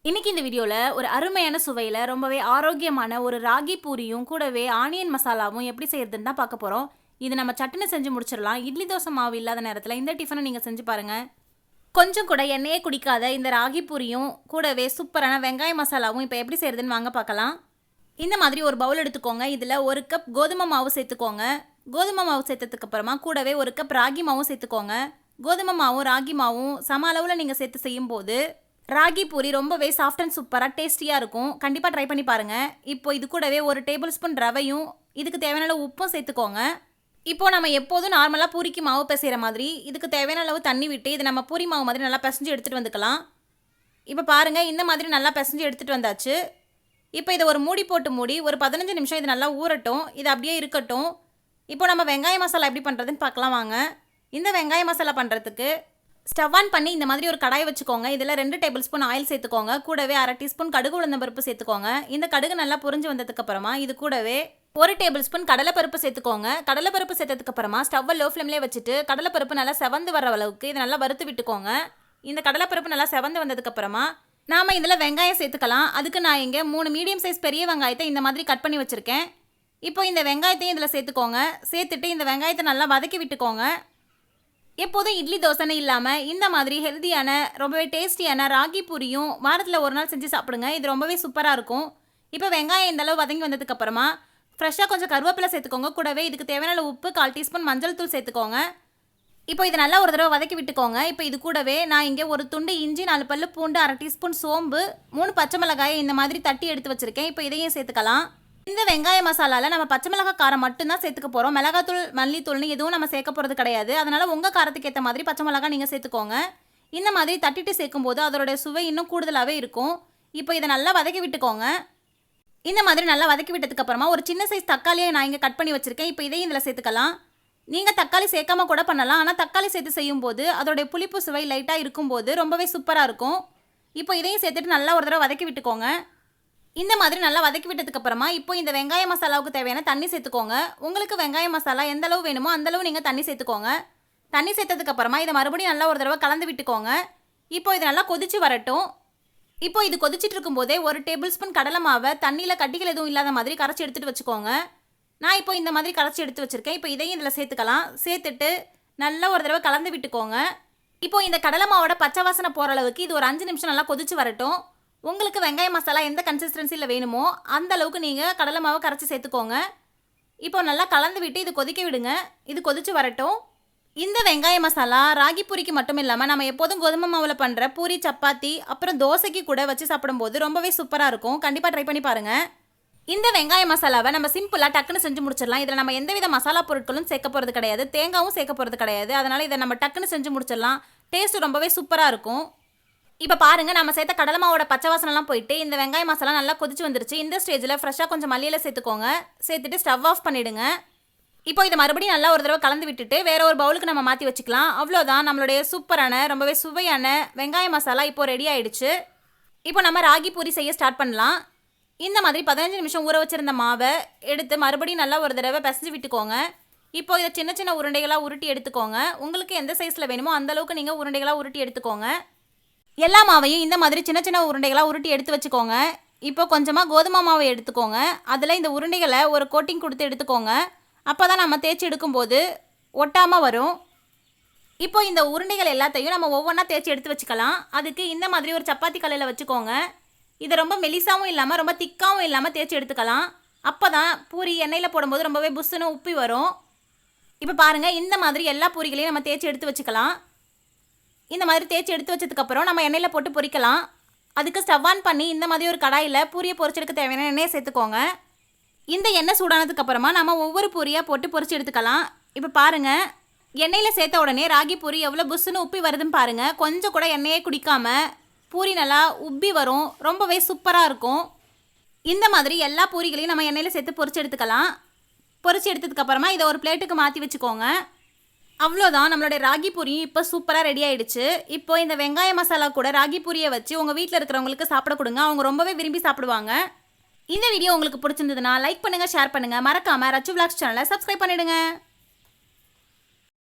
இன்னைக்கு இந்த வீடியோவில் ஒரு அருமையான சுவையில் ரொம்பவே ஆரோக்கியமான ஒரு ராகி பூரியும் கூடவே ஆனியன் மசாலாவும் எப்படி செய்யறதுன்னு தான் பார்க்க போகிறோம். இது நம்ம சட்டுன்னு செஞ்சு முடிச்சிடலாம். இட்லி தோசை மாவு இல்லாத நேரத்தில் இந்த டிஃபனை நீங்கள் செஞ்சு பாருங்கள். கொஞ்சம் கூட எண்ணெயே குடிக்காத இந்த ராகி பூரியும் கூடவே சூப்பரான வெங்காய மசாலாவும் இப்போ எப்படி செய்யறதுன்னு வாங்க பார்க்கலாம். இந்த மாதிரி ஒரு பவுல் எடுத்துக்கோங்க. இதில் 1 கப் கோதுமை மாவு சேர்த்துக்கோங்க. கோதுமை மாவு சேர்த்ததுக்கு அப்புறமா கூடவே 1 கப் ராகி மாவும் சேர்த்துக்கோங்க. கோதுமை மாவும் ராகி மாவும் சம அளவில் நீங்கள் சேர்த்து செய்யும்போது ராகி பூரி ரொம்பவே சாஃப்ட் அண்ட் சூப்பராக டேஸ்டியாக இருக்கும். கண்டிப்பாக ட்ரை பண்ணி பாருங்கள். இப்போ இது கூடவே 1 டேபிள் ஸ்பூன் ரவையும் இதுக்கு தேவையான அளவு உப்பும் சேர்த்துக்கோங்க. இப்போது நம்ம எப்போதும் நார்மலாக பூரிக்கு மாவு பிசைகிற மாதிரி இதுக்கு தேவையான அளவு தண்ணி விட்டு இது நம்ம பூரி மாவு மாதிரி நல்லா பிசைஞ்சு எடுத்துகிட்டு வந்துக்கலாம். இப்போ பாருங்கள், இந்த மாதிரி நல்லா பிசைஞ்சு எடுத்துகிட்டு வந்தாச்சு. இப்போ இதை ஒரு மூடி போட்டு மூடி ஒரு 15 நிமிஷம் இது நல்லா ஊறட்டும். இது அப்படியே இருக்கட்டும். இப்போ நம்ம வெங்காய மசாலா எப்படி பண்ணுறதுன்னு பார்க்கலாம் வாங்க. இந்த வெங்காய மசாலா பண்ணுறதுக்கு ஸ்டவ் ஆன் பண்ணி இந்த மாதிரி ஒரு கடாய் வச்சுக்கோங்க. இதில் 2 டேபிள் ஸ்பூன் ஆயில் சேர்த்துக்கோங்க. கூடவே 1/2 டீஸ்பூன் கடுகு உளுந்தம் பருப்பு சேர்த்துக்கோங்க. இந்த கடுகு நல்லா பொரிஞ்சு வந்ததுக்கப்புறமா இது கூடவே 1 டேபிள் ஸ்பூன் கடலைப்பருப்பு சேர்த்துக்கோங்க. கடலைப்பருப்பு சேர்த்ததுக்கப்புறமா ஸ்டவ்வை லோ ஃப்ளேம்லேயே வச்சுட்டு கடலைப்பருப்பு நல்லா செவந்து வர அளவுக்கு இதை நல்லா வறுத்து விட்டுக்கோங்க. இந்த கடலைப்பருப்பு நல்லா செவந்து வந்ததுக்கப்புறமா நாம் இதில் வெங்காயம் சேர்த்துக்கலாம். அதுக்கு நான் இங்கே 3 மீடியம் சைஸ் பெரிய வெங்காயத்தை இந்த மாதிரி கட் பண்ணி வச்சுருக்கேன். இப்போ இந்த வெங்காயத்தையும் இதில் சேர்த்துக்கோங்க. சேர்த்துட்டு இந்த வெங்காயத்தை நல்லா வதக்கி விட்டுக்கோங்க. எப்போதும் இட்லி தோசைன்னு இல்லாமல் இந்த மாதிரி ஹெல்த்தியான ரொம்பவே டேஸ்டியான ராகி பூரியும் வாரத்தில் ஒரு நாள் செஞ்சு சாப்பிடுங்க. இது ரொம்பவே சூப்பராக இருக்கும். இப்போ வெங்காயம் இந்த அளவு வதங்கி வந்ததுக்கப்புறமா ஃப்ரெஷ்ஷாக கொஞ்சம் கருவேப்பிலை சேர்த்துக்கோங்க. கூடவே இதுக்கு தேவையான உப்பு 1/4 டீஸ்பூன் மஞ்சள் தூள் சேர்த்துக்கோங்க. இப்போ இது நல்லா ஒரு தடவை வதக்கி விட்டுக்கோங்க. இப்போ இது கூடவே நான் இங்கே ஒரு துண்டு இஞ்சி, 4 பல்லு பூண்டு, 1/2 டீஸ்பூன் சோம்பு, 3 பச்சை மிளகாயை இந்த மாதிரி தட்டி எடுத்து வச்சுருக்கேன். இப்போ இதையும் சேர்த்துக்கலாம். இந்த வெங்காய மசாலாவில் நம்ம பச்சை மிளகாய் காரம் மட்டும்தான் சேர்த்துக்க போகிறோம். மிளகாத்தூள், மல்லித்தூள்னு எதுவும் நம்ம சேர்க்க போகிறது கிடையாது. அதனால் உங்கள் காரத்துக்கு ஏற்ற மாதிரி பச்சை மிளகாய் நீங்கள் சேர்த்துக்கோங்க. இந்த மாதிரி தட்டிட்டு சேர்க்கும்போது அதோடைய சுவை இன்னும் கூடுதலாகவே இருக்கும். இப்போ இதை நல்லா வதக்கி விட்டுக்கோங்க. இந்த மாதிரி நல்லா வதக்கி விட்டதுக்கப்புறமா ஒரு சின்ன சைஸ் தக்காளியை நான் இங்கே கட் பண்ணி வச்சுருக்கேன். இப்போ இதையும் இதில் சேர்த்துக்கலாம். நீங்கள் தக்காளி சேர்க்காம கூட பண்ணலாம். ஆனால் தக்காளி சேர்த்து செய்யும்போது அதோடைய புளிப்பு சுவை லைட்டாக இருக்கும்போது ரொம்பவே சூப்பராக இருக்கும். இப்போ இதையும் சேர்த்துட்டு நல்லா ஒரு தடவை வதக்கி விட்டுக்கோங்க. இந்த மாதிரி நல்லா வதக்கி விட்டதுக்கப்புறமா இப்போ இந்த வெங்காய மசாலாவுக்கு தேவையான தண்ணி சேர்த்துக்கோங்க. உங்களுக்கு வெங்காய மசாலா எந்த அளவு வேணுமோ அந்தளவு நீங்கள் தண்ணி சேர்த்துக்கோங்க. தண்ணி சேர்த்ததுக்கப்புறமா இதை மறுபடியும் நல்லா ஒரு தடவை கலந்து விட்டுக்கோங்க. இப்போ இது நல்லா கொதிச்சு வரட்டும். இப்போ இது கொதிச்சுட்டு இருக்கும்போதே 1 டேபிள் ஸ்பூன் கடலை மாவை தண்ணியில் கட்டிகள் எதுவும் இல்லாத மாதிரி கரைச்சி எடுத்துகிட்டு வச்சுக்கோங்க. நான் இப்போ இந்த மாதிரி கரைச்சி எடுத்து வச்சுருக்கேன். இப்போ இதையும் இதில் சேர்த்துக்கலாம். சேர்த்துட்டு நல்லா ஒரு தடவை கலந்து விட்டுக்கோங்க. இப்போ இந்த கடலை மாவோட பச்சை வாசனை போகிற அளவுக்கு இது ஒரு 5 நிமிஷம் நல்லா கொதிச்சு வரட்டும். உங்களுக்கு வெங்காய மசாலா எந்த கன்சிஸ்டன்சியில் வேணுமோ அந்த அளவுக்கு நீங்கள் கடலை மாவை கரைச்சி சேர்த்துக்கோங்க. இப்போ நல்லா கலந்து விட்டு இது கொதிக்க விடுங்க. இது கொதிச்சு வரட்டும். இந்த வெங்காய மசாலா ராகி பூரிக்கு மட்டும் இல்லாமல் நம்ம எப்போதும் கோதுமை மாவில் பண்ணுற பூரி, சப்பாத்தி, அப்புறம் தோசைக்கு கூட வச்சு சாப்பிடும்போது ரொம்பவே சூப்பராக இருக்கும். கண்டிப்பாக ட்ரை பண்ணி பாருங்கள். இந்த வெங்காய மசாலாவை நம்ம சிம்பிளாக டக்குன்னு செஞ்சு முடிச்சிடலாம். இதில் நம்ம எந்தவித மசாலா பொருட்களும் சேர்க்க போகிறது கிடையாது, தேங்காயும் சேர்க்க போகிறது கிடையாது. அதனால் இதை நம்ம டக்குன்னு செஞ்சு முடிச்சிடலாம். டேஸ்ட்டு ரொம்பவே சூப்பராக இருக்கும். இப்போ பாருங்கள், நம்ம சேர்த்த கடலை மாவோட பச்சை வாசனைலாம் போயிட்டு இந்த வெங்காய மசாலா நல்லா கொதிச்சு வந்துருச்சு. இந்த ஸ்டேஜில் ஃப்ரெஷ்ஷாக கொஞ்சம் மல்லியில் சேர்த்துக்கோங்க. சேர்த்துட்டு ஸ்டவ் ஆஃப் பண்ணிவிடுங்க. இப்போ இதை மறுபடியும் நல்லா ஒரு தடவை கலந்து விட்டுட்டு வேறு ஒரு பவுலுக்கு நம்ம மாற்றி வச்சுக்கலாம். அவ்வளோதான், நம்மளுடைய சூப்பரான ரொம்பவே சுவையான வெங்காய மசாலா இப்போ ரெடி ஆகிடுச்சு. இப்போ நம்ம ராகி பூரி செய்ய ஸ்டார்ட் பண்ணலாம். இந்த மாதிரி 15 நிமிஷம் ஊற வச்சுருந்த மாவை எடுத்து மறுபடியும் நல்லா ஒரு தடவை பிசைஞ்சு விட்டுக்கோங்க. இப்போ இதை சின்ன சின்ன உருண்டைகளாக உருட்டி எடுத்துக்கோங்க. உங்களுக்கு எந்த சைஸில் வேணுமோ அந்தளவுக்கு நீங்கள் உருண்டைகளாக உருட்டி எடுத்துக்கோங்க. எல்லா மாவையும் இந்த மாதிரி சின்ன சின்ன உருண்டைகளாக உருட்டி எடுத்து வச்சுக்கோங்க. இப்போ கொஞ்சமாக கோதுமை மாவை எடுத்துக்கோங்க. அதில் இந்த உருண்டைகளை ஒரு கோட்டிங் கொடுத்து எடுத்துக்கோங்க. அப்போ தான் நம்ம தேய்ச்சி எடுக்கும்போது ஒட்டாமல் வரும். இப்போ இந்த உருண்டைகள் எல்லாத்தையும் நம்ம ஒவ்வொன்றா தேய்ச்சி எடுத்து வச்சுக்கலாம். அதுக்கு இந்த மாதிரி ஒரு சப்பாத்தி கல்லில் வச்சுக்கோங்க. இதை ரொம்ப மெலிசாவும் இல்லாமல் ரொம்ப திக்காகவும் இல்லாமல் தேய்ச்சி எடுத்துக்கலாம். அப்போ தான் பூரி எண்ணெயில் போடும்போது ரொம்பவே புஷ்ஷுன்னு உப்பி வரும். இப்போ பாருங்கள், இந்த மாதிரி எல்லா பூரிகளையும் நம்ம தேய்ச்சி எடுத்து வச்சுக்கலாம். இந்த மாதிரி தேய்ச்சி எடுத்து வச்சதுக்கப்புறம் நம்ம எண்ணெயில் போட்டு பொரிக்கலாம். அதுக்கு ஸ்டவ் ஆன் பண்ணி இந்த மாதிரி ஒரு கடாயில் பூரியை பொரிச்செடுக்க தேவையான எண்ணெயை சேர்த்துக்கோங்க. இந்த எண்ணெய் சூடானதுக்கப்புறமா நம்ம ஒவ்வொரு பூரியாக போட்டு பொரிச்சு எடுத்துக்கலாம். இப்போ பாருங்கள், எண்ணெயில் சேர்த்த உடனே ராகி பூரி எவ்வளோ புஷ்ஷுன்னு உப்பி வருதுன்னு பாருங்கள். கொஞ்சம் கூட எண்ணெயே குடிக்காமல் பூரி நல்லா உப்பி வரும். ரொம்பவே சூப்பராக இருக்கும். இந்த மாதிரி எல்லா பூரிகளையும் நம்ம எண்ணெயில் சேர்த்து பொரிச்சு எடுத்துக்கலாம். பொரிச்சு எடுத்ததுக்கப்புறமா இதை ஒரு பிளேட்டுக்கு மாற்றி வச்சுக்கோங்க. அவ்வளோதான், நம்மளுடைய ராகி பூரியும் இப்போ சூப்பராக ரெடி ஆகிடுச்சு. இப்போ இந்த வெங்காய மசாலா கூட ராகி பூரியை வச்சு உங்கள் வீட்டில் இருக்கிறவங்களுக்கு சாப்பிட கொடுங்க. அவங்க ரொம்பவே விரும்பி சாப்பிடுவாங்க. இந்த வீடியோ உங்களுக்கு பிடிச்சிருந்ததுன்னா லைக் பண்ணுங்கள், ஷேர் பண்ணுங்கள். மறக்காமல் ரச்சு விலாக்ஸ் சேனலை சப்ஸ்கிரைப் பண்ணிவிடுங்க.